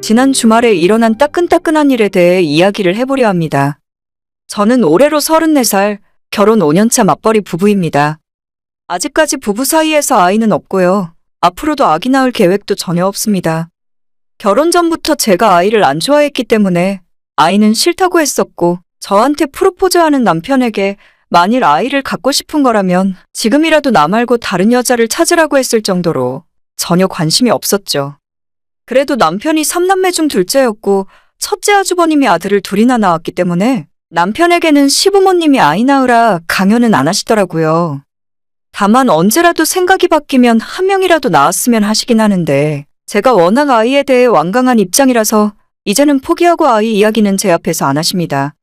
지난 주말에 일어난 따끈따끈한 일에 대해 이야기를 해보려 합니다. 저는 올해로 34살, 결혼 5년차 맞벌이 부부입니다. 아직까지 부부 사이에서 아이는 없고요. 앞으로도 아기 낳을 계획도 전혀 없습니다. 결혼 전부터 제가 아이를 안 좋아했기 때문에 아이는 싫다고 했었고, 저한테 프로포즈하는 남편에게 만일 아이를 갖고 싶은 거라면 지금이라도 나 말고 다른 여자를 찾으라고 했을 정도로 전혀 관심이 없었죠. 그래도 남편이 3남매 중 둘째였고 첫째 아주버님이 아들을 둘이나 낳았기 때문에 남편에게는 시부모님이 아이 낳으라 강요는 안 하시더라고요. 다만 언제라도 생각이 바뀌면 한 명이라도 낳았으면 하시긴 하는데 제가 워낙 아이에 대해 완강한 입장이라서 이제는 포기하고 아이 이야기는 제 앞에서 안 하십니다.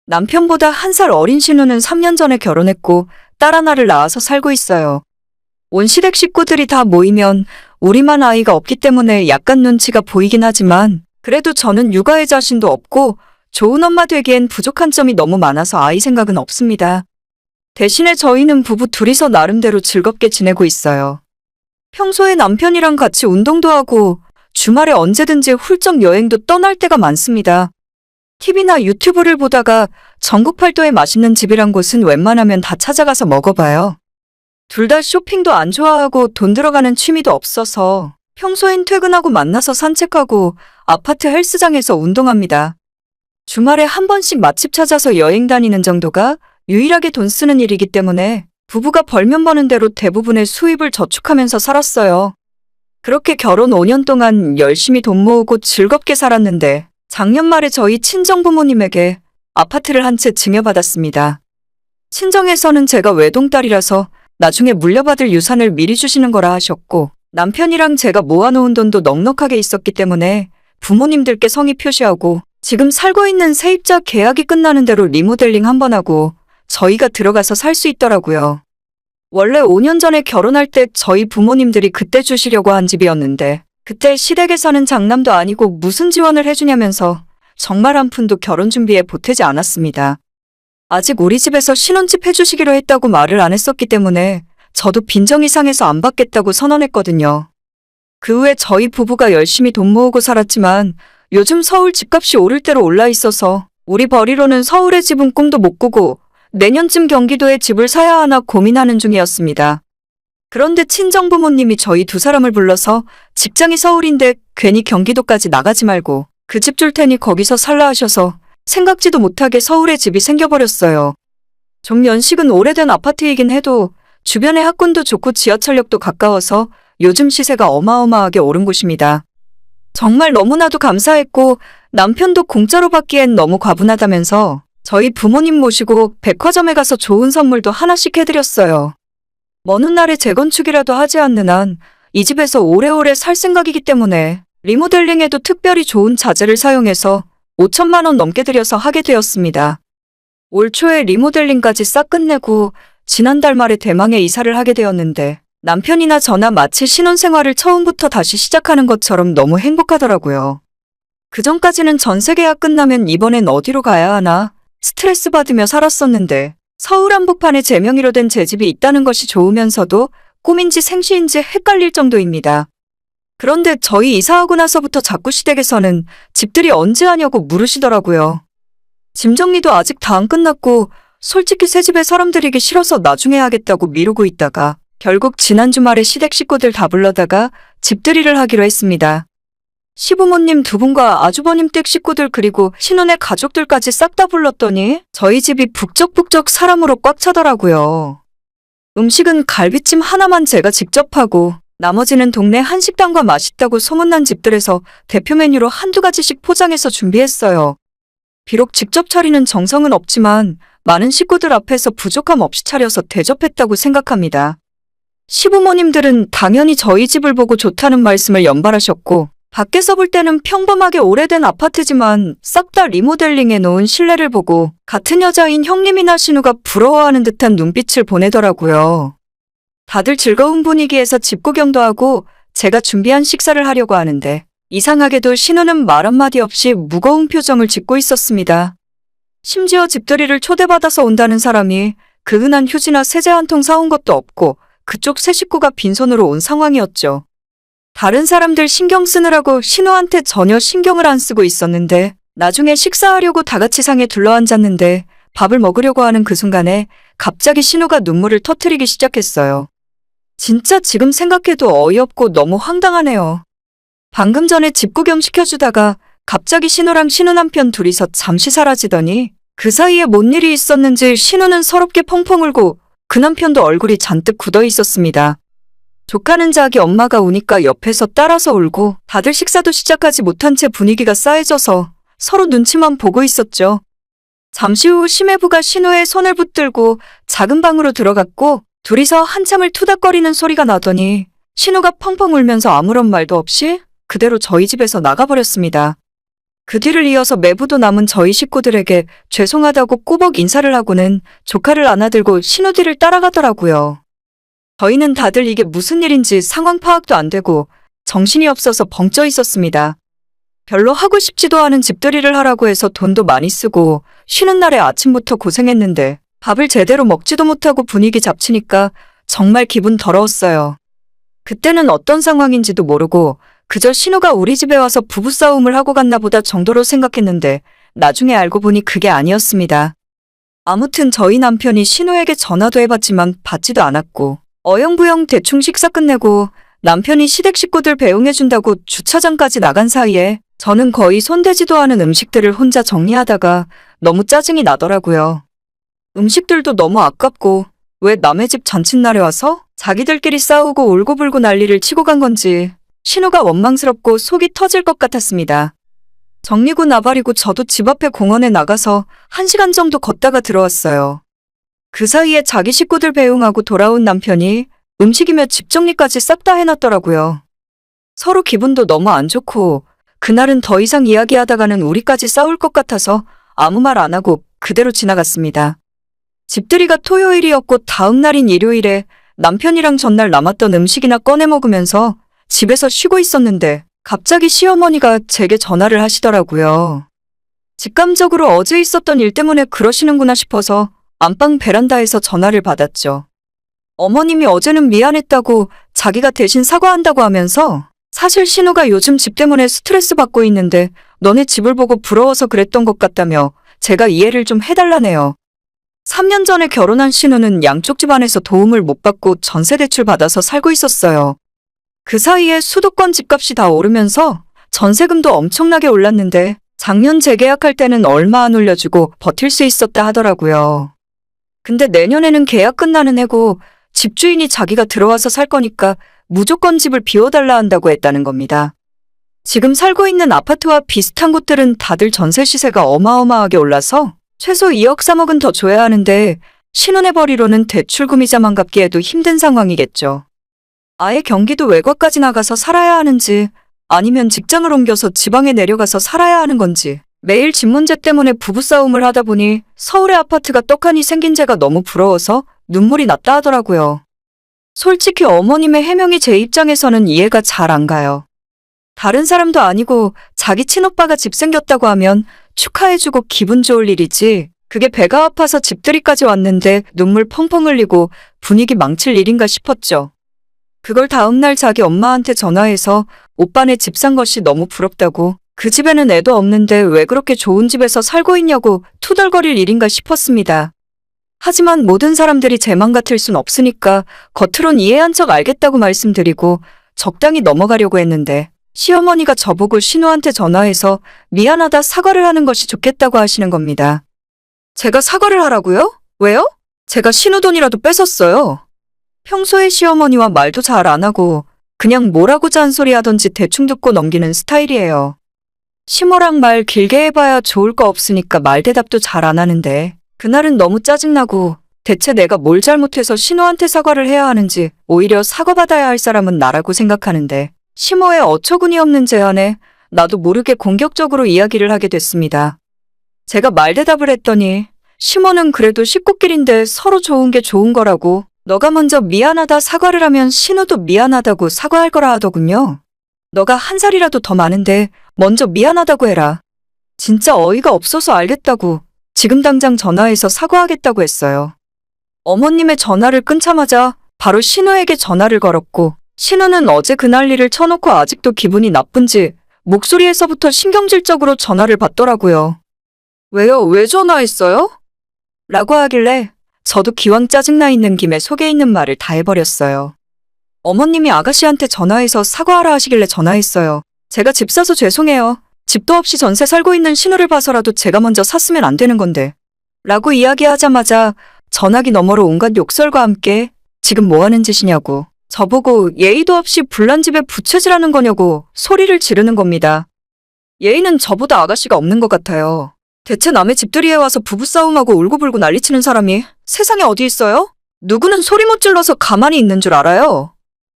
남편보다 1살 어린 신우는 3년 전에 결혼했고 딸 하나를 낳아서 살고 있어요. 온 시댁 식구들이 다 모이면 우리만 아이가 없기 때문에 약간 눈치가 보이긴 하지만 그래도 저는 육아에 자신도 없고 좋은 엄마 되기엔 부족한 점이 너무 많아서 아이 생각은 없습니다. 대신에 저희는 부부 둘이서 나름대로 즐겁게 지내고 있어요. 평소에 남편이랑 같이 운동도 하고 주말에 언제든지 훌쩍 여행도 떠날 때가 많습니다. TV나 유튜브를 보다가 전국 팔도에 맛있는 집이란 곳은 웬만하면 다 찾아가서 먹어봐요. 둘 다 쇼핑도 안 좋아하고 돈 들어가는 취미도 없어서 평소엔 퇴근하고 만나서 산책하고 아파트 헬스장에서 운동합니다. 주말에 한 번씩 맛집 찾아서 여행 다니는 정도가 유일하게 돈 쓰는 일이기 때문에 부부가 벌면 버는 대로 대부분의 수입을 저축하면서 살았어요. 그렇게 결혼 5년 동안 열심히 돈 모으고 즐겁게 살았는데 작년 말에 저희 친정부모님에게 아파트를 한 채 증여받았습니다. 친정에서는 제가 외동딸이라서 나중에 물려받을 유산을 미리 주시는 거라 하셨고 남편이랑 제가 모아놓은 돈도 넉넉하게 있었기 때문에 부모님들께 성의 표시하고 지금 살고 있는 세입자 계약이 끝나는 대로 리모델링 한번 하고 저희가 들어가서 살 수 있더라고요. 원래 5년 전에 결혼할 때 저희 부모님들이 그때 주시려고 한 집이었는데 그때 시댁에서는 장남도 아니고 무슨 지원을 해주냐면서 정말 한 푼도 결혼 준비에 보태지 않았습니다. 아직 우리 집에서 신혼집 해주시기로 했다고 말을 안 했었기 때문에 저도 빈정이 상해서 안 받겠다고 선언했거든요. 그 후에 저희 부부가 열심히 돈 모으고 살았지만 요즘 서울 집값이 오를 대로 올라 있어서 우리 벌이로는 서울의 집은 꿈도 못 꾸고 내년쯤 경기도에 집을 사야 하나 고민하는 중이었습니다. 그런데 친정부모님이 저희 두 사람을 불러서 직장이 서울인데 괜히 경기도까지 나가지 말고 그 집 줄 테니 거기서 살라 하셔서 생각지도 못하게 서울에 집이 생겨버렸어요. 좀 연식은 오래된 아파트이긴 해도 주변에 학군도 좋고 지하철역도 가까워서 요즘 시세가 어마어마하게 오른 곳입니다. 정말 너무나도 감사했고 남편도 공짜로 받기엔 너무 과분하다면서 저희 부모님 모시고 백화점에 가서 좋은 선물도 하나씩 해드렸어요. 먼 훗날에 재건축이라도 하지 않는 한 이 집에서 오래오래 살 생각이기 때문에 리모델링에도 특별히 좋은 자재를 사용해서 5천만 원 넘게 들여서 하게 되었습니다. 올 초에 리모델링까지 싹 끝내고 지난달 말에 대망의 이사를 하게 되었는데 남편이나 저나 마치 신혼생활을 처음부터 다시 시작하는 것처럼 너무 행복하더라고요. 그전까지는 전세 계약 끝나면 이번엔 어디로 가야 하나 스트레스 받으며 살았었는데 서울 한복판에 제 명의로 된 제 집이 있다는 것이 좋으면서도 꿈인지 생시인지 헷갈릴 정도입니다. 그런데 저희 이사하고 나서부터 자꾸 시댁에서는 집들이 언제 하냐고 물으시더라고요. 짐 정리도 아직 다 안 끝났고 솔직히 새 집에 사람 들이기 싫어서 나중에 하겠다고 미루고 있다가 결국 지난 주말에 시댁 식구들 다 불러다가 집들이를 하기로 했습니다. 시부모님 두 분과 아주버님 댁 식구들 그리고 신혼의 가족들까지 싹 다 불렀더니 저희 집이 북적북적 사람으로 꽉 차더라고요. 음식은 갈비찜 하나만 제가 직접 하고 나머지는 동네 한식당과 맛있다고 소문난 집들에서 대표 메뉴로 한두 가지씩 포장해서 준비했어요. 비록 직접 차리는 정성은 없지만 많은 식구들 앞에서 부족함 없이 차려서 대접했다고 생각합니다. 시부모님들은 당연히 저희 집을 보고 좋다는 말씀을 연발하셨고 밖에서 볼 때는 평범하게 오래된 아파트지만 싹 다 리모델링해 놓은 실내를 보고 같은 여자인 형님이나 신우가 부러워하는 듯한 눈빛을 보내더라고요. 다들 즐거운 분위기에서 집 구경도 하고 제가 준비한 식사를 하려고 하는데 이상하게도 신우는 말 한마디 없이 무거운 표정을 짓고 있었습니다. 심지어 집들이를 초대받아서 온다는 사람이 그 흔한 휴지나 세제 한 통 사온 것도 없고 그쪽 세 식구가 빈손으로 온 상황이었죠. 다른 사람들 신경 쓰느라고 신우한테 전혀 신경을 안 쓰고 있었는데 나중에 식사하려고 다 같이 상에 둘러앉았는데 밥을 먹으려고 하는 그 순간에 갑자기 신우가 눈물을 터뜨리기 시작했어요. 진짜 지금 생각해도 어이없고 너무 황당하네요. 방금 전에 집 구경 시켜주다가 갑자기 신우랑 신우 남편 둘이서 잠시 사라지더니 그 사이에 뭔 일이 있었는지 신우는 서럽게 펑펑 울고 그 남편도 얼굴이 잔뜩 굳어 있었습니다. 조카는 자기 엄마가 우니까 옆에서 따라서 울고 다들 식사도 시작하지 못한 채 분위기가 싸해져서 서로 눈치만 보고 있었죠. 잠시 후 심해부가 신우의 손을 붙들고 작은 방으로 들어갔고 둘이서 한참을 투닥거리는 소리가 나더니 신우가 펑펑 울면서 아무런 말도 없이 그대로 저희 집에서 나가버렸습니다. 그 뒤를 이어서 매부도 남은 저희 식구들에게 죄송하다고 꾸벅 인사를 하고는 조카를 안아들고 신우 뒤를 따라가더라고요. 저희는 다들 이게 무슨 일인지 상황 파악도 안 되고 정신이 없어서 벙쪄 있었습니다. 별로 하고 싶지도 않은 집들이를 하라고 해서 돈도 많이 쓰고 쉬는 날에 아침부터 고생했는데 밥을 제대로 먹지도 못하고 분위기 잡치니까 정말 기분 더러웠어요. 그때는 어떤 상황인지도 모르고 그저 신우가 우리 집에 와서 부부싸움을 하고 갔나 보다 정도로 생각했는데 나중에 알고 보니 그게 아니었습니다. 아무튼 저희 남편이 신우에게 전화도 해봤지만 받지도 않았고 어영부영 대충 식사 끝내고 남편이 시댁 식구들 배웅해준다고 주차장까지 나간 사이에 저는 거의 손대지도 않은 음식들을 혼자 정리하다가 너무 짜증이 나더라고요. 음식들도 너무 아깝고 왜 남의 집 잔칫날에 와서 자기들끼리 싸우고 울고불고 난리를 치고 간 건지 신우가 원망스럽고 속이 터질 것 같았습니다. 정리고 나발이고 저도 집 앞에 공원에 나가서 1시간 정도 걷다가 들어왔어요. 그 사이에 자기 식구들 배웅하고 돌아온 남편이 음식이며 집 정리까지 싹 다 해놨더라고요. 서로 기분도 너무 안 좋고 그날은 더 이상 이야기하다가는 우리까지 싸울 것 같아서 아무 말 안 하고 그대로 지나갔습니다. 집들이가 토요일이었고 다음 날인 일요일에 남편이랑 전날 남았던 음식이나 꺼내 먹으면서 집에서 쉬고 있었는데 갑자기 시어머니가 제게 전화를 하시더라고요. 직감적으로 어제 있었던 일 때문에 그러시는구나 싶어서 안방 베란다에서 전화를 받았죠. 어머님이 어제는 미안했다고 자기가 대신 사과한다고 하면서 사실 신우가 요즘 집 때문에 스트레스 받고 있는데 너네 집을 보고 부러워서 그랬던 것 같다며 제가 이해를 좀 해달라네요. 3년 전에 결혼한 신우는 양쪽 집안에서 도움을 못 받고 전세대출 받아서 살고 있었어요. 그 사이에 수도권 집값이 다 오르면서 전세금도 엄청나게 올랐는데 작년 재계약할 때는 얼마 안 올려주고 버틸 수 있었다 하더라고요. 근데 내년에는 계약 끝나는 해고 집주인이 자기가 들어와서 살 거니까 무조건 집을 비워달라 한다고 했다는 겁니다. 지금 살고 있는 아파트와 비슷한 곳들은 다들 전세 시세가 어마어마하게 올라서 최소 2억 3억은 더 줘야 하는데 신혼해버리로는 대출금이자만 갚기에도 힘든 상황이겠죠. 아예 경기도 외곽까지 나가서 살아야 하는지 아니면 직장을 옮겨서 지방에 내려가서 살아야 하는 건지 매일 집 문제 때문에 부부싸움을 하다 보니 서울에 아파트가 떡하니 생긴 제가 너무 부러워서 눈물이 났다 하더라고요. 솔직히 어머님의 해명이 제 입장에서는 이해가 잘 안 가요. 다른 사람도 아니고 자기 친오빠가 집 생겼다고 하면 축하해주고 기분 좋을 일이지 그게 배가 아파서 집들이까지 왔는데 눈물 펑펑 흘리고 분위기 망칠 일인가 싶었죠. 그걸 다음날 자기 엄마한테 전화해서 오빠네 집 산 것이 너무 부럽다고 그 집에는 애도 없는데 왜 그렇게 좋은 집에서 살고 있냐고 투덜거릴 일인가 싶었습니다. 하지만 모든 사람들이 제 맘 같을 순 없으니까 겉으론 이해한 척 알겠다고 말씀드리고 적당히 넘어가려고 했는데 시어머니가 저보고 신우한테 전화해서 미안하다 사과를 하는 것이 좋겠다고 하시는 겁니다. 제가 사과를 하라고요? 왜요? 제가 신우 돈이라도 뺏었어요. 평소에 시어머니와 말도 잘 안 하고 그냥 뭐라고 잔소리 하던지 대충 듣고 넘기는 스타일이에요. 시모랑 말 길게 해봐야 좋을 거 없으니까 말 대답도 잘 안 하는데 그날은 너무 짜증나고 대체 내가 뭘 잘못해서 신우한테 사과를 해야 하는지 오히려 사과받아야 할 사람은 나라고 생각하는데 시모의 어처구니 없는 제안에 나도 모르게 공격적으로 이야기를 하게 됐습니다. 제가 말대답을 했더니 시모는 그래도 식구끼리인데 서로 좋은 게 좋은 거라고 너가 먼저 미안하다 사과를 하면 신우도 미안하다고 사과할 거라 하더군요. 너가 한 살이라도 더 많은데 먼저 미안하다고 해라. 진짜 어이가 없어서 알겠다고 지금 당장 전화해서 사과하겠다고 했어요. 어머님의 전화를 끊자마자 바로 신우에게 전화를 걸었고 신우는 어제 그날 일을 쳐놓고 아직도 기분이 나쁜지 목소리에서부터 신경질적으로 전화를 받더라고요. 왜요? 왜 전화했어요? 라고 하길래 저도 기왕 짜증나 있는 김에 속에 있는 말을 다 해버렸어요. 어머님이 아가씨한테 전화해서 사과하라 하시길래 전화했어요. 제가 집 사서 죄송해요. 집도 없이 전세 살고 있는 신우를 봐서라도 제가 먼저 샀으면 안 되는 건데. 라고 이야기하자마자 전화기 너머로 온갖 욕설과 함께 지금 뭐 하는 짓이냐고, 저보고 예의도 없이 불난 집에 부채질하는 거냐고 소리를 지르는 겁니다. 예의는 저보다 아가씨가 없는 것 같아요. 대체 남의 집들이에 와서 부부싸움하고 울고불고 난리치는 사람이 세상에 어디 있어요? 누구는 소리 못 질러서 가만히 있는 줄 알아요?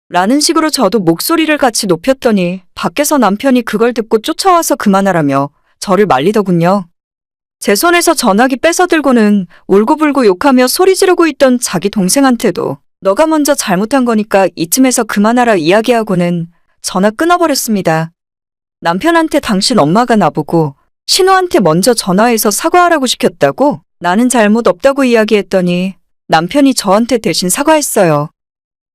라는 식으로 저도 목소리를 같이 높였더니 밖에서 남편이 그걸 듣고 쫓아와서 그만하라며 저를 말리더군요. 제 손에서 전화기 뺏어들고는 울고불고 욕하며 소리 지르고 있던 자기 동생한테도 너가 먼저 잘못한 거니까 이쯤에서 그만하라 이야기하고는 전화 끊어버렸습니다. 남편한테 당신 엄마가 나보고 신우한테 먼저 전화해서 사과하라고 시켰다고? 나는 잘못 없다고 이야기했더니 남편이 저한테 대신 사과했어요.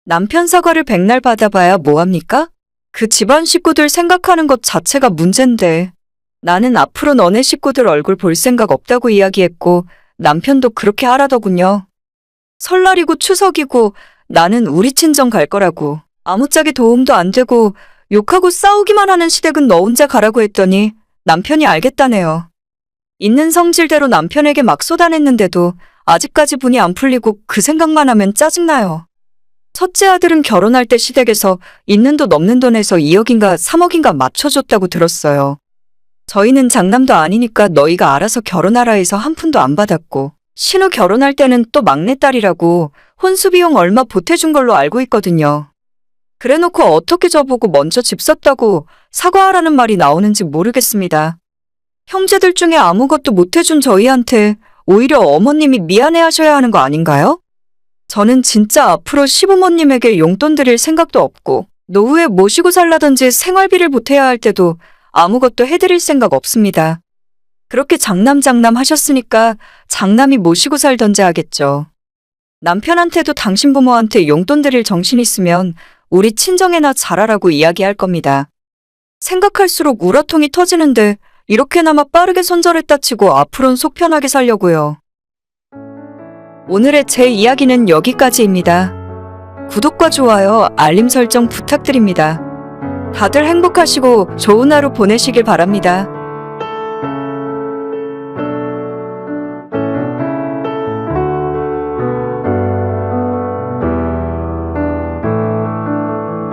남편 사과를 백날 받아봐야 뭐합니까? 그 집안 식구들 생각하는 것 자체가 문제인데. 나는 앞으로 너네 식구들 얼굴 볼 생각 없다고 이야기했고 남편도 그렇게 하라더군요. 설날이고 추석이고 나는 우리 친정 갈 거라고, 아무짝에 도움도 안 되고 욕하고 싸우기만 하는 시댁은 너 혼자 가라고 했더니 남편이 알겠다네요. 있는 성질대로 남편에게 막 쏟아냈는데도 아직까지 분이 안 풀리고 그 생각만 하면 짜증나요. 첫째 아들은 결혼할 때 시댁에서 있는 돈 없는 돈에서 2억인가 3억인가 맞춰줬다고 들었어요. 저희는 장남도 아니니까 너희가 알아서 결혼하라 해서 한 푼도 안 받았고, 신우 결혼할 때는 또 막내딸이라고 혼수 비용 얼마 보태준 걸로 알고 있거든요. 그래놓고 어떻게 저보고 먼저 집 샀다고 사과하라는 말이 나오는지 모르겠습니다. 형제들 중에 아무것도 못해준 저희한테 오히려 어머님이 미안해하셔야 하는 거 아닌가요? 저는 진짜 앞으로 시부모님에게 용돈 드릴 생각도 없고 노후에 모시고 살라든지 생활비를 보태야 할 때도 아무것도 해드릴 생각 없습니다. 그렇게 장남 하셨으니까 장남이 모시고 살던지 하겠죠. 남편한테도 당신 부모한테 용돈 드릴 정신 있으면 우리 친정에나 잘하라고 이야기할 겁니다. 생각할수록 우라통이 터지는데 이렇게나마 빠르게 손절했다 치고 앞으로는 속 편하게 살려고요. 오늘의 제 이야기는 여기까지입니다. 구독과 좋아요, 알림 설정 부탁드립니다. 다들 행복하시고 좋은 하루 보내시길 바랍니다.